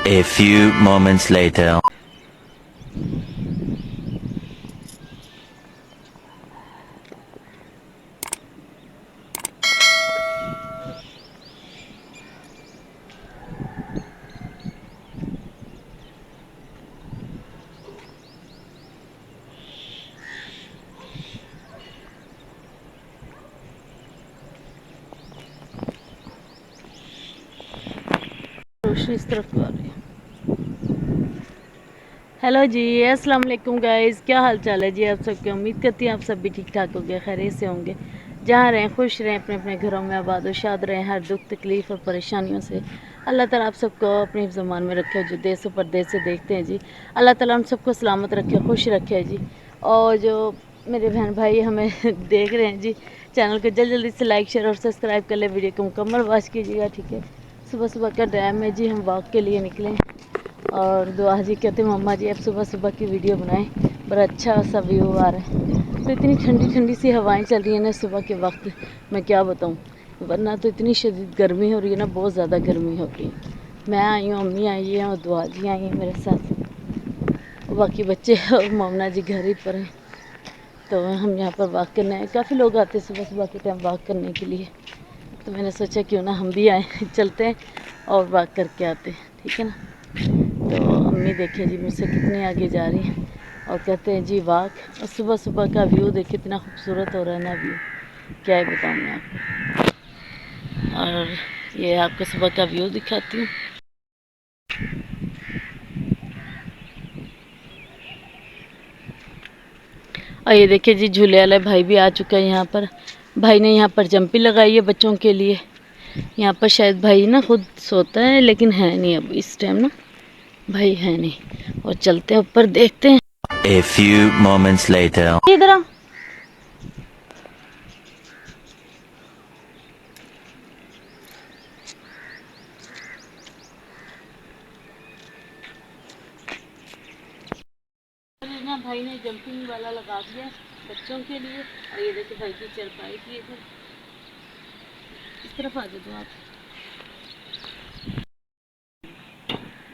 A few moments later. रोशनी इस तरफ आ रही है। हेलो जी, अस्सलाम वालेकुम गाइस, क्या हाल चाल है जी आप सबकी। उम्मीद करती हैं आप सब भी ठीक ठाक होंगे, खैरियत से होंगे। जहाँ रहें खुश रहें, अपने अपने घरों में आबाद और शाद रहें। हर दुख तकलीफ़ और परेशानियों से अल्लाह ताला आप सबको अपनी ज़मान में रखे। जो देश और परदेश से देखते हैं जी, अल्लाह ताला हम सबको सलामत रखे, खुश रखे जी। और जो मेरे बहन भाई हमें देख रहे हैं जी, चैनल को जल्दी जल्दी से लाइक शेयर और सब्सक्राइब कर ले। वीडियो को मुकम्मल वॉच कीजिएगा, ठीक है। सुबह सुबह का टाइम है जी, हम वॉक के लिए निकले और दुआ जी कहते मम्मा जी अब सुबह सुबह की वीडियो बनाएं, पर अच्छा सा व्यू आ रहा है। तो इतनी ठंडी ठंडी सी हवाएं चल रही है ना सुबह के वक्त, मैं क्या बताऊं। वरना तो इतनी शदीद गर्मी हो रही है ना, बहुत ज़्यादा गर्मी हो रही है। मैं आई हूँ, अम्मी आई है और दुआ जी आई हैं मेरे साथ, और बाकी बच्चे और मोमना जी घर ही पर हैं। तो हम यहाँ पर वॉक करने आए। काफ़ी लोग आते हैं सुबह सुबह के टाइम वॉक करने के लिए, तो मैंने सोचा क्यों ना हम भी आए चलते हैं और वॉक करके आते हैं, ठीक है ना। तो अम्मी देखिए जी मुझसे कितनी आगे जा रही हैं और कहते हैं जी वाक। और सुबह सुबह का व्यू देखिए कितना खूबसूरत हो रहा है ना व्यू, क्या ही बताऊँ मैं आपको। और ये आपको सुबह का व्यू दिखाती हूँ। और ये देखिए जी झूले वाला भाई भी आ चुका है यहाँ पर। भाई ने यहाँ पर जंपी लगाई है बच्चों के लिए। यहाँ पर शायद भाई ना खुद सोता है, लेकिन है नहीं अब इस टाइम ना, भाई है नहीं। और चलते हैं ऊपर, देखते हैं। A few moments later. इधर आ। ना भाई ने जंपिंग वाला लगा दिया बच्चों के लिए। और ये देखिए भाई की चरपाई की इधर, इस तरफ आ जाओ आप।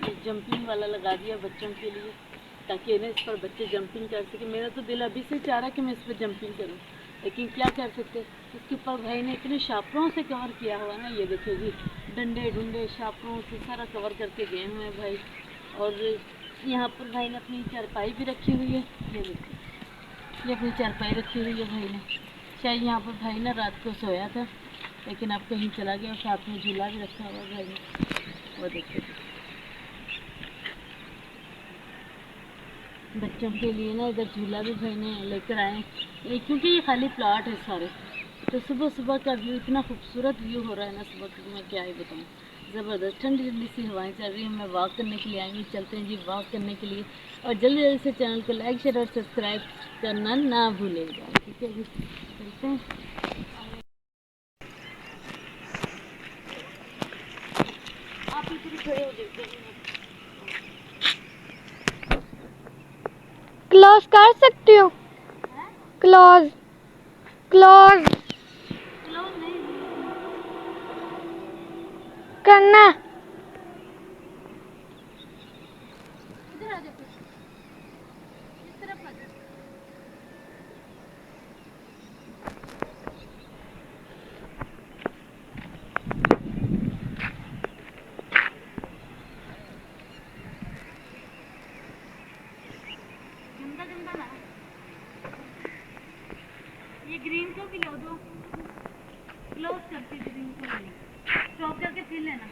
ये जंपिंग वाला लगा दिया बच्चों के लिए, ताकि इन्हें इस पर बच्चे जंपिंग कर सके। मेरा तो दिल अभी से चाह रहा है कि मैं इस पर जंपिंग करूं, लेकिन क्या कर सकते। इसके ऊपर भाई ने इतने शापरों से कवर किया हुआ ना, ये देखिए जी डंडे डुंडे शापरों से सारा कवर करके गए हुए हैं भाई। और यहाँ पर भाई ने अपनी चारपाई भी रखी हुई है, ये देखिए ये अपनी चारपाई रखी हुई है भाई ने। शायद यहाँ पर भाई ना रात को सोया था, लेकिन अब कहीं चला गया। और साथ में झूला भी रखा हुआ भाई ने, वो देखिए बच्चों के लिए ना इधर झूला भी भाई ने लेकर आए। क्योंकि ये खाली प्लॉट है सारे। तो सुबह सुबह का व्यू इतना खूबसूरत व्यू हो रहा है ना सुबह की, मैं क्या ही बताऊँ। ज़बरदस्त ठंडी ठंडी सी हवाएं चल रही हैं। मैं वॉक करने के लिए आई हूँ, चलते हैं जी वॉक करने के लिए। और जल्दी जल्दी से चैनल को लाइक शेयर और सब्सक्राइब करना ना भूलेगा, ठीक है जी। चलते हैं। आप इधर खड़े हो जाइए। क्लोज कर सकती हूँ। क्लोज क्लोज क्लोज नहीं करना। इधर आ जाओ, इस तरफ आ जाओ। गंदा गंदा ना, ये ग्रीन को भी लो दो। क्लोज करके ग्रीन को ले स्टॉप करके फिर लेना।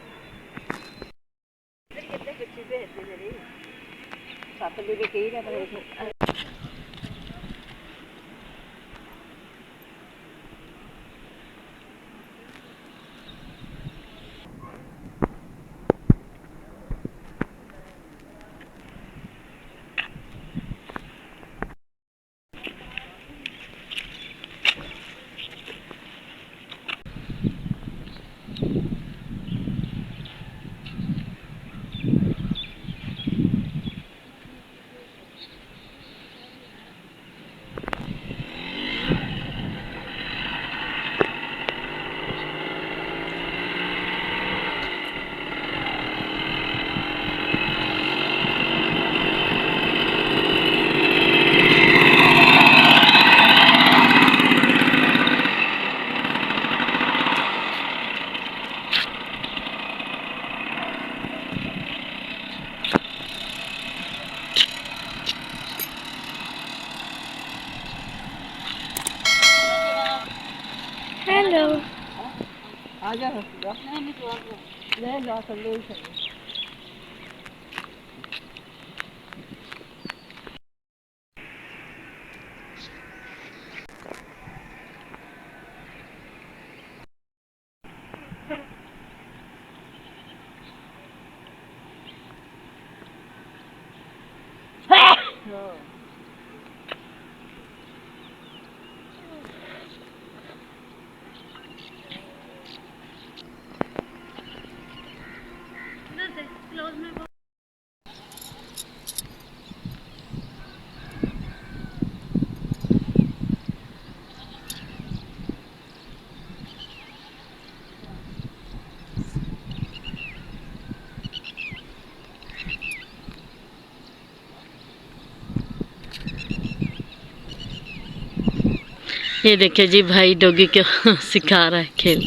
ये देखिए जी भाई डॉगी को सिखा रहा है खेल।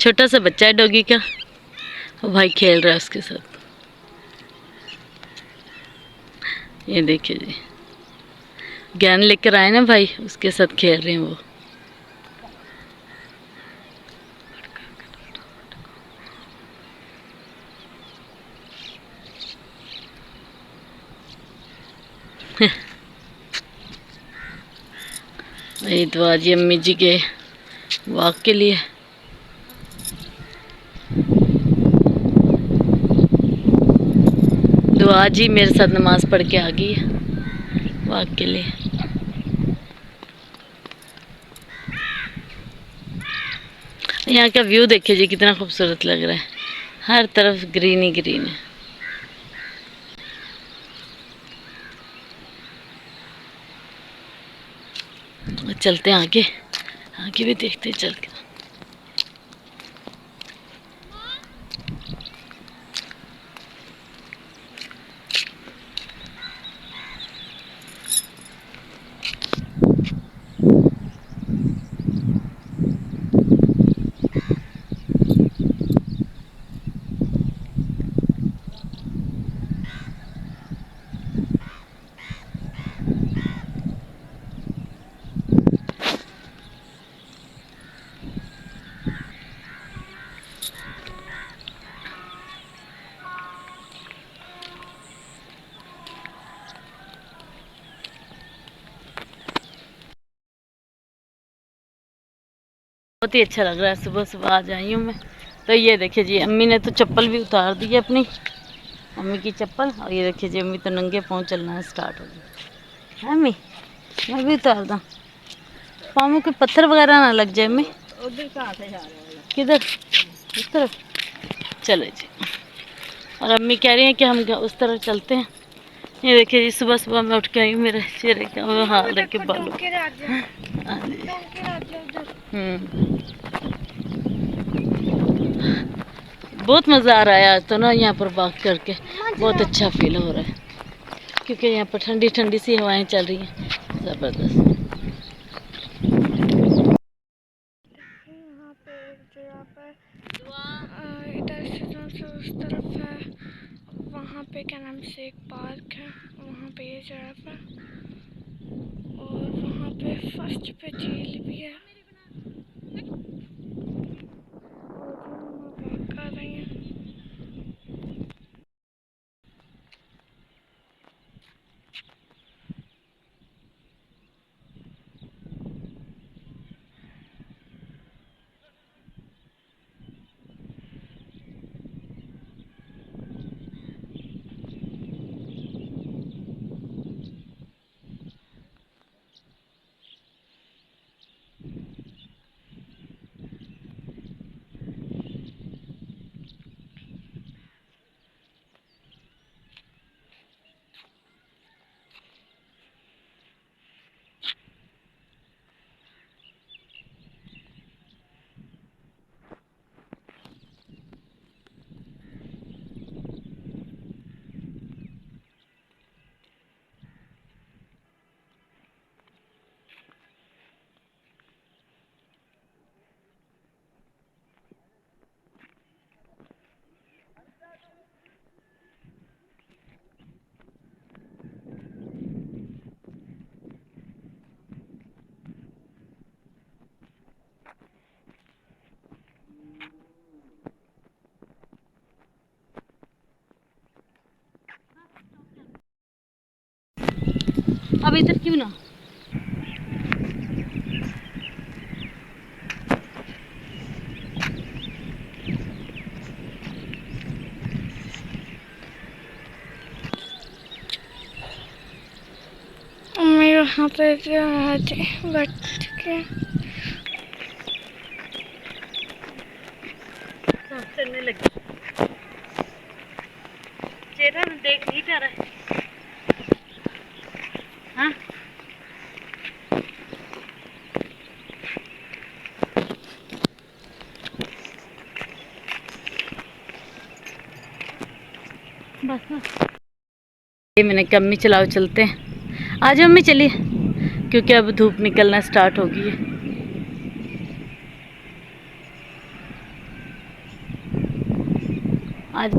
छोटा सा बच्चा है डॉगी का, वो भाई खेल रहा है उसके साथ। ये देखिए जी, ज्ञान लेकर आए ना भाई, उसके साथ खेल रहे हैं वो। ये तो आज ये अम्मी जी के वॉक के लिए। तो आज ही मेरे साथ नमाज पढ़ के आ गई है वॉक के लिए। यहाँ का व्यू देखिए जी कितना खूबसूरत लग रहा है, हर तरफ ग्रीन ही ग्रीन है। चलते हैं आगे, आगे भी देखते हैं चल के। बहुत ही अच्छा लग रहा है, सुबह सुबह आज आई हूँ मैं। तो ये देखिए जी, अम्मी ने तो चप्पल भी उतार दी है अपनी, अम्मी की चप्पल। और ये देखिए जी, अम्मी तो नंगे पाँव चलना स्टार्ट हो गई है। अम्मी मैं भी उतार दूँ, पाँव में कोई पत्थर वगैरह ना लग जाए। अम्मी उधर कहाँ से जा रहे हो? किधर? उस तरफ चले जी। और अम्मी कह रही हैं कि हम उस तरफ चलते हैं। ये देखिए जी, सुबह सुबह मैं उठ के आई हूँ, मेरे चेहरे का वो हाल है कि बालों। हाँ जी। बहुत मज़ा आ रहा है आज तो ना, यहाँ पर वॉक करके बहुत अच्छा फील हो रहा है, क्योंकि यहाँ पर ठंडी ठंडी सी हवाएं चल रही हैं ज़बरदस्त। यहाँ पे एक जगह पर इधर से उस तरफ है, वहाँ पे क्या नाम से एक पार्क है, वहाँ पे ये जगह पर, और वहाँ पे फर्स्ट पे झील भी है। और हम वॉक कर रहे हैं। अब इधर क्यों ना। मैं यहाँ पे बैठ के चलने लगी। चेहरा देख नहीं जा रहा है। हाँ बस ये मैंने कमी चलाओ चलते हैं। आज मम्मी चलिए क्योंकि अब धूप निकलना स्टार्ट हो गई है। आज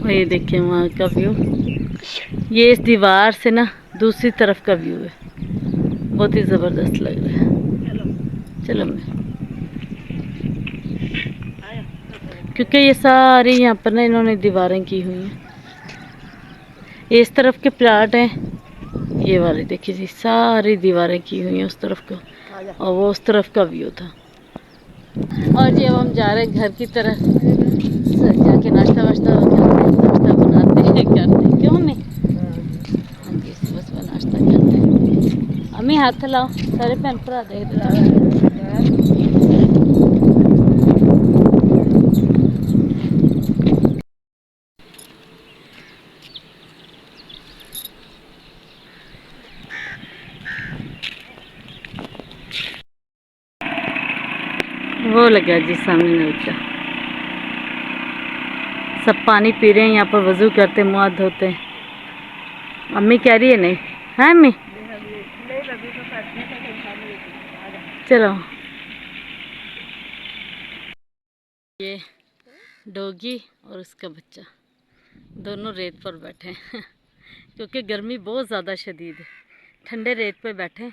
ये देखिए वहाँ का व्यू, ये इस दीवार से ना दूसरी तरफ का व्यू है, बहुत ही ज़बरदस्त लग रहा है। चलो मैं, क्योंकि ये सारी यहाँ पर ना इन्होंने दीवारें की हुई हैं। ये इस तरफ के प्लाट हैं, ये वाले देखिए जी सारी दीवारें की हुई हैं उस तरफ को, और वो उस तरफ का व्यू था। और जी अब हम जा रहे हैं घर की तरफ, जाके नाश्ता वाश्ता बनाते हैं करते हैं। क्यों मम्मी? हाँ जी सुबह सुबह नाश्ता करते हैं। अम्मी हाथ लाओ, सारे भैन भरा देख रहे। वो लगा जी सामने नलका, सब पानी पी रहे हैं यहाँ पर, वजू करते मुँह हाथ धोते हैं। अम्मी कह रही है नहीं है अम्मी? चलो ये डॉगी और उसका बच्चा दोनों रेत पर बैठे हैं क्योंकि गर्मी बहुत ज़्यादा शदीद है। ठंडे रेत पे बैठे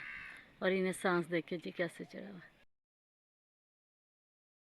और इन्हें सांस देखे जी कैसे चढ़ा हुआ।